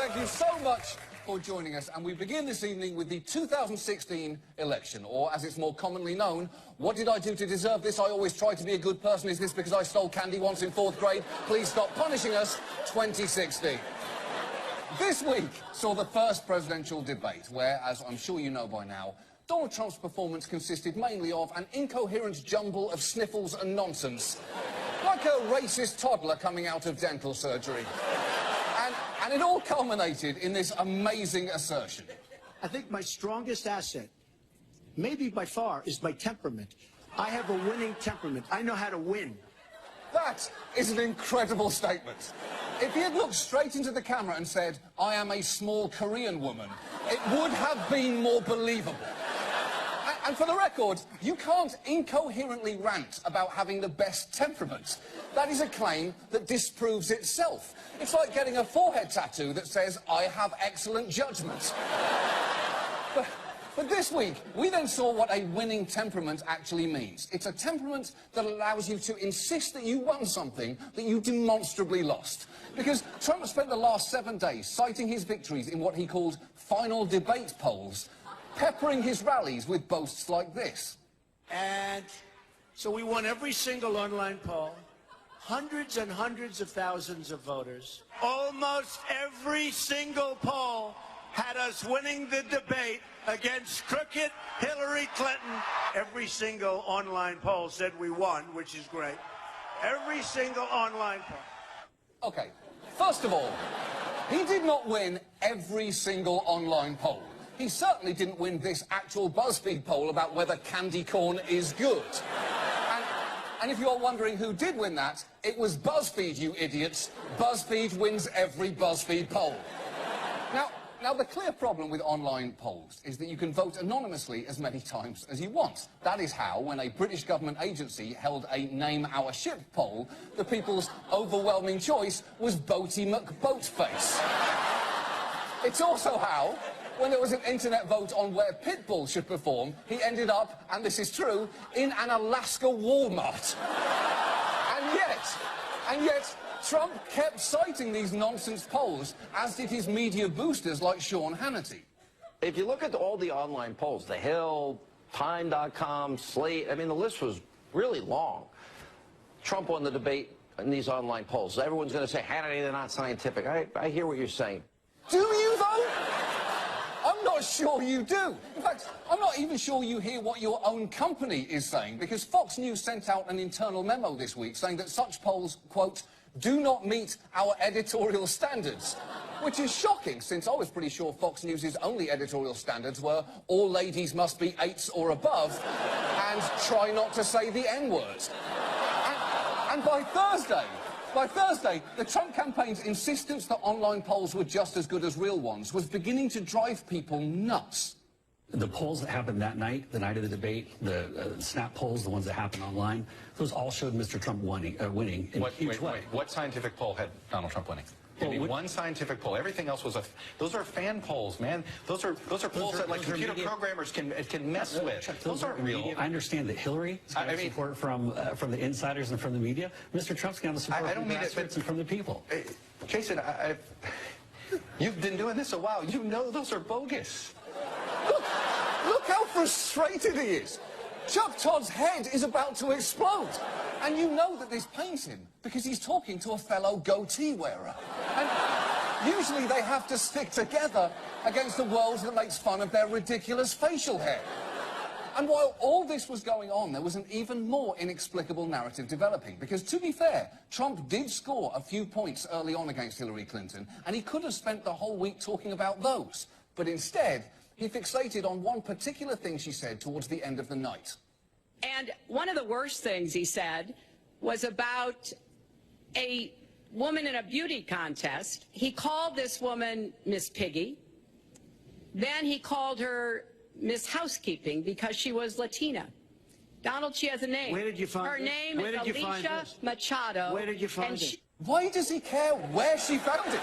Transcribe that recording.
Thank you so much for joining us, and we begin this evening with the 2016 election, or as it's more commonly known, what did I do to deserve this? I always try to be a good person. Is this because I stole candy once in 4th grade? Please stop punishing us. 2016. This week saw the first presidential debate, where, as I'm sure you know by now, Donald Trump's performance consisted mainly of an incoherent jumble of sniffles and nonsense, like a racist toddler coming out of dental surgery. And it all culminated in this amazing assertion. I think my strongest asset, maybe by far, is my temperament. I have a winning temperament. I know how to win. That is an incredible statement. If he had looked straight into the camera and said, "I am a small Korean woman," it would have been more believable. And for the record, you can't incoherently rant about having the best temperament. That is a claim that disproves itself. It's like getting a forehead tattoo that says, "I have excellent judgment." But this week, we then saw what a winning temperament actually means. It's a temperament that allows you to insist that you won something that you demonstrably lost. Because Trump spent the last 7 days citing his victories in what he called final debate polls, peppering his rallies with boasts like this. And so we won every single online poll, hundreds and hundreds of thousands of voters. Almost every single poll had us winning the debate against crooked Hillary Clinton. Every single online poll said we won, which is great. Every single online poll. Okay, first of all, he did not win every single online poll. He certainly didn't win this actual BuzzFeed poll about whether candy corn is good. And if you're wondering who did win that, it was BuzzFeed, you idiots. BuzzFeed wins every BuzzFeed poll. Now, the clear problem with online polls is that you can vote anonymously as many times as you want. That is how, when a British government agency held a Name Our Ship poll, the people's overwhelming choice was Boaty McBoatface. It's also how, when there was an internet vote on where Pitbull should perform, he ended up, and this is true, in an Alaska Walmart. And yet, Trump kept citing these nonsense polls, as did his media boosters like Sean Hannity. If you look at all the online polls, The Hill, Time.com, Slate, I mean, the list was really long. Trump won the debate in these online polls. Everyone's going to say, Hannity, they're not scientific. I hear what you're saying. Do you, though? I'm not sure you do. In fact, I'm not even sure you hear what your own company is saying, because Fox News sent out an internal memo this week saying that such polls, quote, "do not meet our editorial standards," which is shocking, since I was pretty sure Fox News' only editorial standards were all ladies must be 8s or above and try not to say the N-word. And by Thursday, the Trump campaign's insistence that online polls were just as good as real ones was beginning to drive people nuts. The polls that happened that night, the night of the debate, the snap polls, the ones that happened online, those all showed Mr. Trump winning in a huge way. What scientific poll had Donald Trump winning? Give me one scientific poll. Everything else was those are fan polls, man. Those are polls that like computer programmers can mess with. Those aren't real. I understand that Hillary got support from the insiders and from the media. Mr. Trump's got the support from the grassroots and from the people. Jason, you've been doing this a while. You know those are bogus. Look how frustrated he is. Chuck Todd's head is about to explode. And you know that this pains him, because he's talking to a fellow goatee wearer. And usually they have to stick together against the world that makes fun of their ridiculous facial hair. And while all this was going on, there was an even more inexplicable narrative developing. Because, to be fair, Trump did score a few points early on against Hillary Clinton, and he could have spent the whole week talking about those. But instead, he fixated on one particular thing she said towards the end of the night. And one of the worst things he said was about a woman in a beauty contest. He called this woman Miss Piggy. Then he called her Miss Housekeeping because she was Latina. Donald, she has a name. Where did you find her this? name Where is did you find Alicia this? Machado. Where did you find it? Why does he care where she found it?